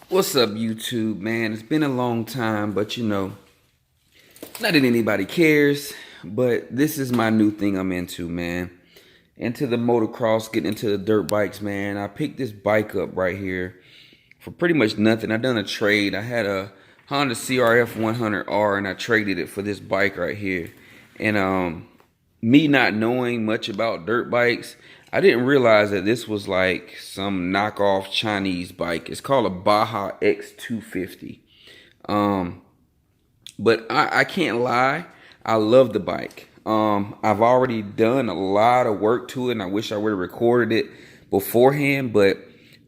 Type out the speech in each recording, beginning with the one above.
What's up, YouTube, man? It's been a long time, but not that anybody cares, but this is my new thing I'm into, man. Into the motocross, getting into the dirt bikes, man. I picked this bike up right here for pretty much nothing. I done a trade. I had a Honda CRF 100R and I traded it for this bike right here. And me not knowing much about dirt bikes, I didn't realize that this was like some knockoff Chinese bike. It's called a Baja x250. Um, but I can't lie, I love the bike. I've already done a lot of work to it, and I wish I would have recorded it beforehand. But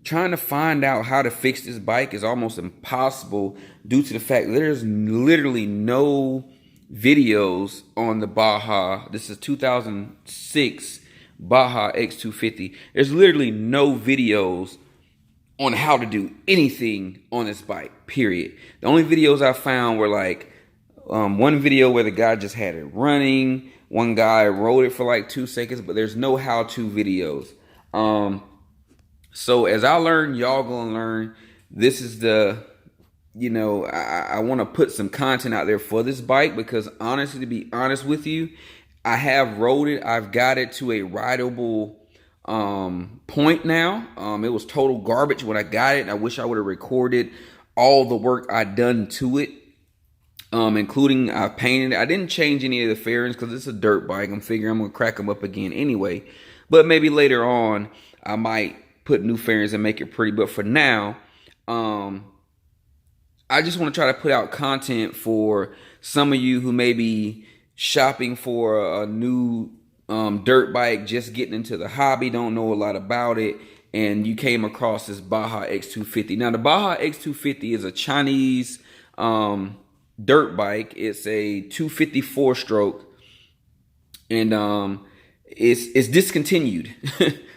trying to find out how to fix this bike is almost impossible due to the fact that there's literally no videos on the Baja. This is 2006 Baja X250. There's literally no videos on how to do anything on this bike, period. The only videos I found were like one video where the guy just had it running. One guy rode it for like 2 seconds, but there's no how-to videos. So as I learn, y'all gonna learn. This is I want to put some content out there for this bike because honestly, to be honest with you, I have rode it. I've got it to a rideable point now. It was total garbage when I got it. And I wish I would have recorded all the work I done to it. Including I painted it. I didn't change any of the fairings because it's a dirt bike. I'm figuring I'm gonna crack them up again anyway. But maybe later on I might put new fairings and make it pretty. But for now, I just want to try to put out content for some of you who may be shopping for a new dirt bike, just getting into the hobby, don't know a lot about it, and you came across this Baja X250. Now, the Baja X250 is a Chinese dirt bike. It's a 254 stroke, and it's discontinued.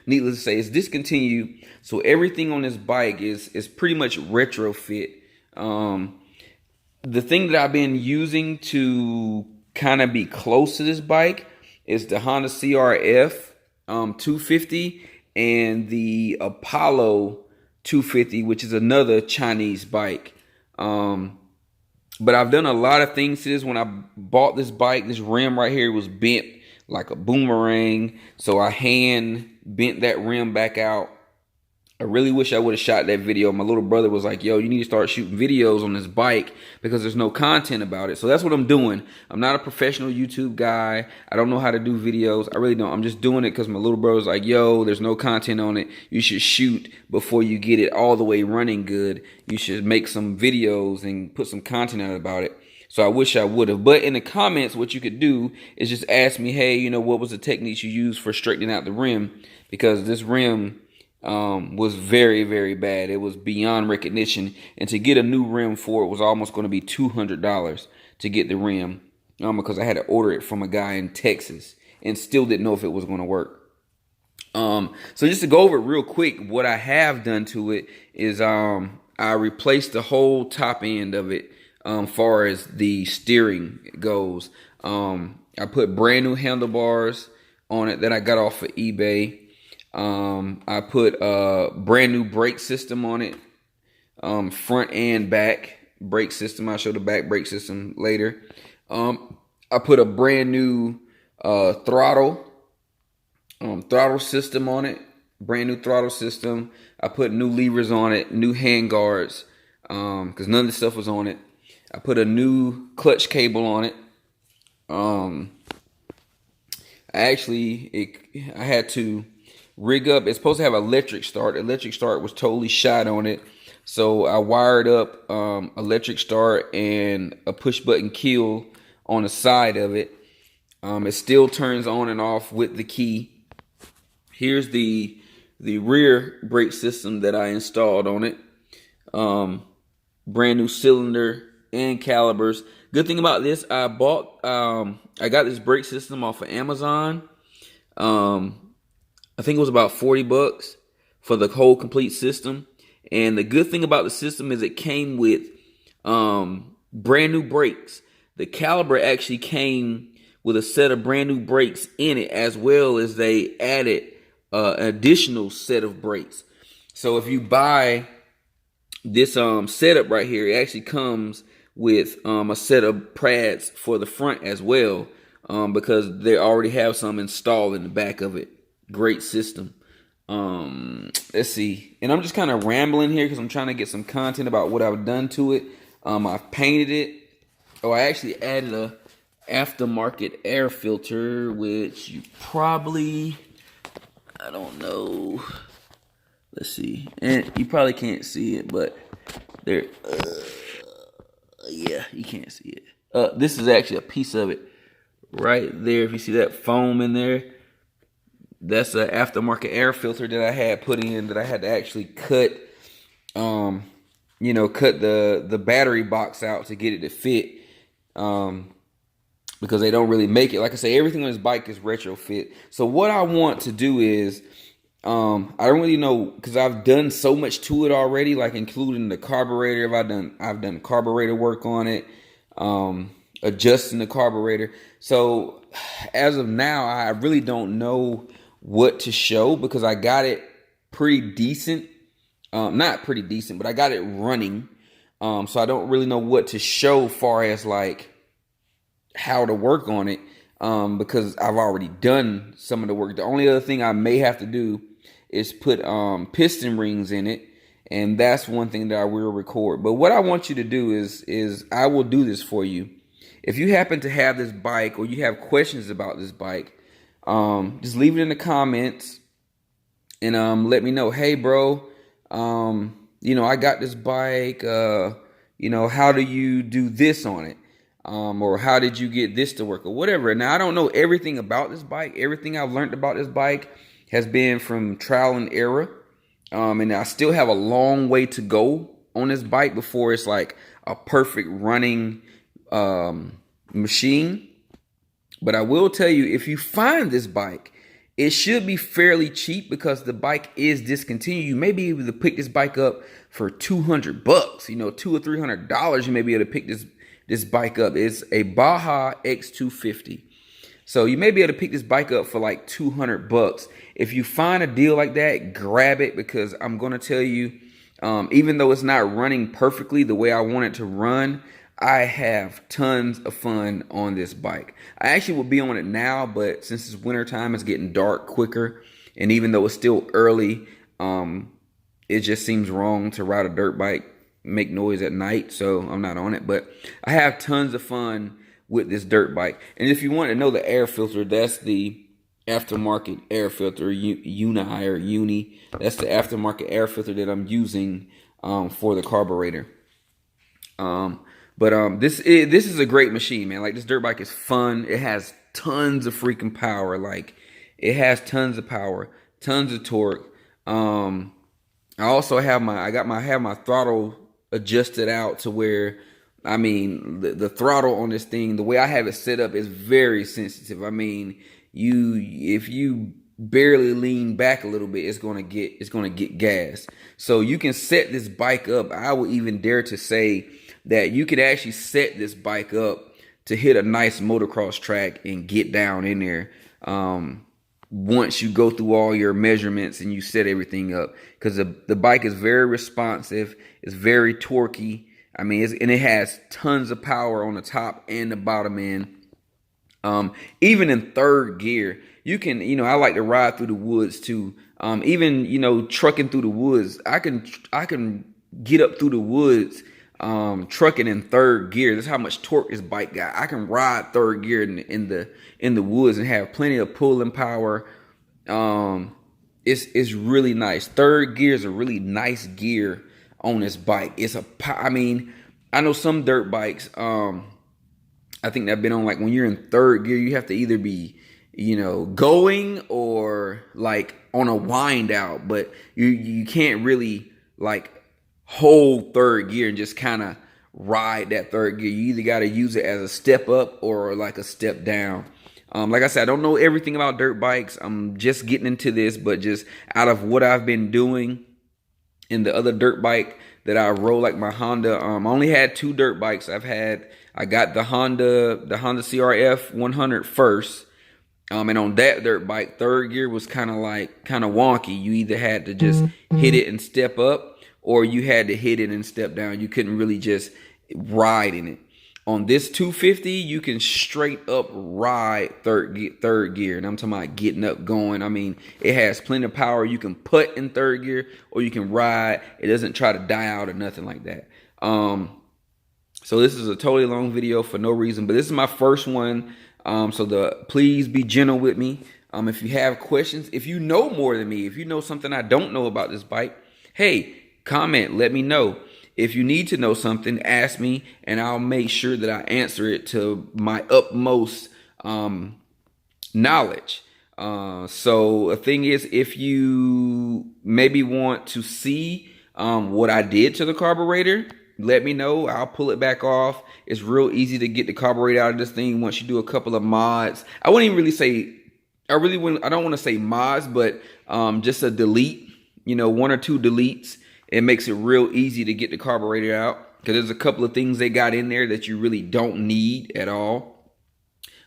Needless to say, it's discontinued. So everything on this bike is pretty much retrofit. The thing that I've been using to kind of be close to this bike is the Honda CRF 250 and the Apollo 250, which is another Chinese bike. But I've done a lot of things to this. When I bought this bike, this rim right here was bent like a boomerang. So I hand bent that rim back out. I really wish I would have shot that video. My little brother was like, yo, you need to start shooting videos on this bike because there's no content about it. So that's what I'm doing. I'm not a professional YouTube guy. I don't know how to do videos. I really don't. I'm just doing it because my little brother was like, yo, there's no content on it. You should shoot before you get it all the way running good. You should make some videos and put some content out about it. So I wish I would have. But in the comments, what you could do is just ask me, hey, what was the techniques you used for straightening out the rim? Because this rim was very, very bad. It was beyond recognition, and to get a new rim for it was almost going to be $200 to get the rim, because I had to order it from a guy in Texas and still didn't know if it was going to work. So just to go over it real quick, what I have done to it is I replaced the whole top end of it, far as the steering goes. I put brand new handlebars on it that I got off of eBay. I put a brand new brake system on it, front and back brake system. I'll show the back brake system later. I put a brand new throttle system on it, brand new throttle system. I put new levers on it, new hand guards, because none of the stuff was on it. I put a new clutch cable on it. I had to rig up. It's supposed to have electric start. Electric start was totally shot on it. So I wired up electric start and a push button kill on the side of it. It still turns on and off with the key. Here's the rear brake system that I installed on it. Brand new cylinder and calipers. Good thing about this, I got this brake system off of Amazon. I think it was about 40 bucks for the whole complete system. And the good thing about the system is it came with brand new brakes. The caliper actually came with a set of brand new brakes in it, as well as they added an additional set of brakes. So if you buy this setup right here, it actually comes with a set of pads for the front as well, because they already have some installed in the back of it. Great system. Let's see, and I'm just kind of rambling here because I'm trying to get some content about what I've done to it. I've painted it. Oh, I actually added a aftermarket air filter, which you probably, I don't know. Let's see, and you probably can't see it, but there. Yeah, you can't see it. This is actually a piece of it right there. If you see that foam in there, that's an aftermarket air filter that I had put in, that I had to actually cut, cut the battery box out to get it to fit, because they don't really make it. Like I say, everything on this bike is retrofit. So what I want to do is, I don't really know, because I've done so much to it already, like including the carburetor. I've done carburetor work on it, adjusting the carburetor. So as of now, I really don't know what to show, because I got it pretty decent. Not pretty decent, but I got it running. So I don't really know what to show far as like how to work on it, because I've already done some of the work. The only other thing I may have to do is put piston rings in it, and that's one thing that I will record. But what I want you to do is I will do this for you. If you happen to have this bike, or you have questions about this bike, just leave it in the comments, and let me know. Hey, bro, I got this bike. How do you do this on it? Or how did you get this to work, or whatever. Now, I don't know everything about this bike. Everything I've learned about this bike has been from trial and error. And I still have a long way to go on this bike before it's like a perfect running machine. But I will tell you, if you find this bike, it should be fairly cheap, because the bike is discontinued. You may be able to pick this bike up for $200, $200 or $300. You may be able to pick this bike up. It's a Baja x250. So you may be able to pick this bike up for like $200. If you find a deal like that, grab it, because I'm going to tell you, even though it's not running perfectly the way I want it to run, I have tons of fun on this bike. I actually will be on it now, but since it's wintertime, it's getting dark quicker. And even though it's still early, it just seems wrong to ride a dirt bike, make noise at night. So I'm not on it, but I have tons of fun with this dirt bike. And if you want to know the air filter, that's the aftermarket air filter, Uni or Uni. That's the aftermarket air filter that I'm using for the carburetor. But this is a great machine, man. Like, this dirt bike is fun. It has tons of freaking power. Like, it has tons of power, tons of torque. I also have my throttle adjusted out to where, I mean, the throttle on this thing, the way I have it set up, is very sensitive. I mean, if you barely lean back a little bit, it's gonna get gas. So you can set this bike up. I would even dare to say that you could actually set this bike up to hit a nice motocross track and get down in there, once you go through all your measurements and you set everything up, because the bike is very responsive. It's very torquey. I mean, and it has tons of power on the top and the bottom end. Even in third gear, you can, I like to ride through the woods too. Even, trucking through the woods, I can get up through the woods, trucking in third gear. That's how much torque this bike got. I can ride third gear in the woods and have plenty of pulling power. It's really nice. Third gear is a really nice gear on this bike. I know some dirt bikes, I think that I've been on, like, when you're in third gear, you have to either be, going or like on a wind out, but you can't really like hold third gear and just kind of ride that third gear. You either got to use it as a step up or like a step down. Like I said, I don't know everything about dirt bikes. I'm just getting into this, but just out of what I've been doing in the other dirt bike that I rode, like my Honda, I only had 2 dirt bikes. I got the Honda CRF 100 first. And on that dirt bike, third gear was kind of wonky. You either had to just hit it and step up, or you had to hit it and step down. You couldn't really just ride in it. On this 250, you can straight up ride third gear, and I'm talking about getting up, going. I mean, it has plenty of power. You can put in third gear, or you can ride. It doesn't try to die out or nothing like that. So this is a totally long video for no reason, but this is my first one. Please be gentle with me. If you have questions, if you know more than me, if you know something I don't know about this bike, hey, comment, let me know. If you need to know something, ask me, and I'll make sure that I answer it to my utmost knowledge. So the thing is, if you maybe want to see what I did to the carburetor, let me know. I'll pull it back off. It's real easy to get the carburetor out of this thing once you do a couple of mods. I wouldn't even really say, I don't want to say mods, but just a delete, you know, 1 or 2 deletes. It makes it real easy to get the carburetor out, because there's a couple of things they got in there that you really don't need at all.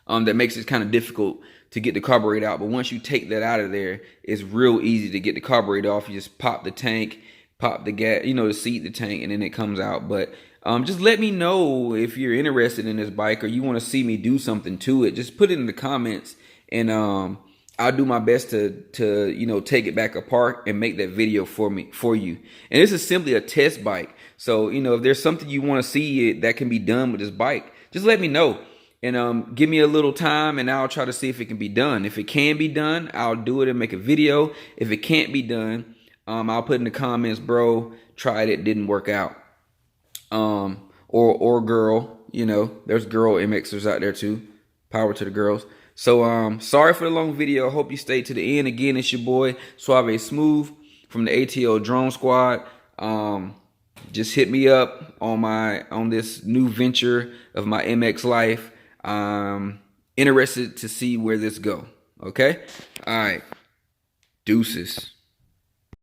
That makes it kind of difficult to get the carburetor out. But once you take that out of there, it's real easy to get the carburetor off. You just pop the tank, pop the gas, you know, the seat, the tank, and then it comes out. But just let me know if you're interested in this bike, or you want to see me do something to it. Just put it in the comments, and I'll do my best to you know, take it back apart and make that video for you. And this is simply a test bike. So, you know, if there's something you want to see that can be done with this bike, just let me know, and give me a little time, and I'll try to see if it can be done. If it can be done, I'll do it and make a video. If it can't be done, I'll put in the comments, bro, tried it, didn't work out. Or girl, you know, there's girl MXers out there too. Power to the girls. So sorry for the long video. I hope you stayed to the end. Again, it's your boy Suave Smooth from the ATL Drone Squad. Just hit me up on this new venture of my MX life. Interested to see where this go. Okay? All right. Deuces.